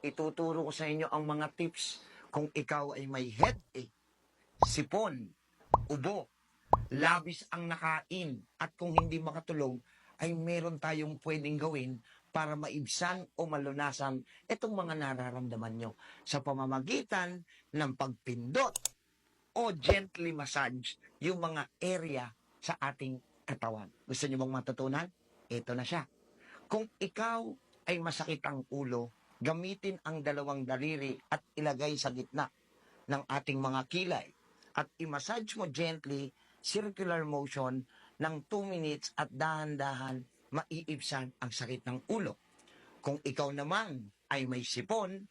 ituturo ko sa inyo ang mga tips kung ikaw ay may headache, sipon, ubo, labis ang nakain, at kung hindi makatulog, ay meron tayong pwedeng gawin para maibsan o malunasan itong mga nararamdaman nyo sa pamamagitan ng pagpindot o gently massage yung mga area sa ating katawan. Gusto nyo bang matutunan? Ito na siya. Kung ikaw ay masakit ang ulo, gamitin ang dalawang daliri at ilagay sa gitna ng ating mga kilay at i-massage mo gently, circular motion ng 2 minutes at dahan-dahan maiibsan ang sakit ng ulo. Kung ikaw naman ay may sipon,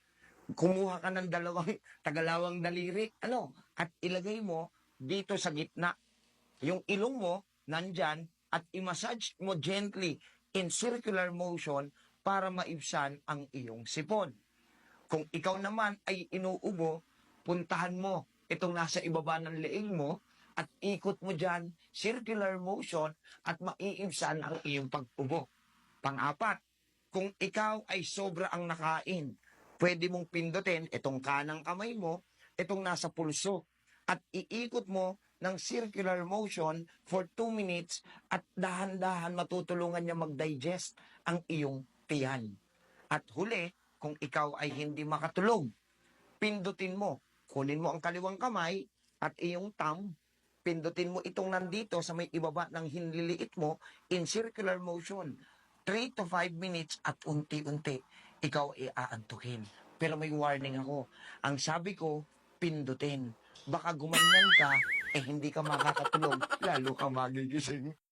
kumuha ka ng dalawang tagalawang daliri, at ilagay mo dito sa gitna. Yung ilong mo, nandyan, at i-massage mo gently in circular motion para maibsan ang iyong sipon. Kung ikaw naman ay inuubo, puntahan mo itong nasa ibaba ng leeg mo at ikot mo dyan, circular motion, at maiibsan ang iyong pag-ubo. Pang-apat, kung ikaw ay sobra ang nakain, pwede mong pindutin itong kanang kamay mo, itong nasa pulso, at iikot mo ng circular motion for 2 minutes at dahan-dahan matutulungan niya mag-digest ang iyong tiyan. At huli, kung ikaw ay hindi makatulog, pindutin mo, kunin mo ang kaliwang kamay at iyong thumb, pindutin mo itong nandito sa may ibaba ng hinliliit mo in circular motion. 3 to 5 minutes at unti-unti, ikaw ay aantukin. Pero may warning ako. Ang sabi ko, pindutin. Baka gumanyan ka, hindi ka makakatulog, lalo ka magigising.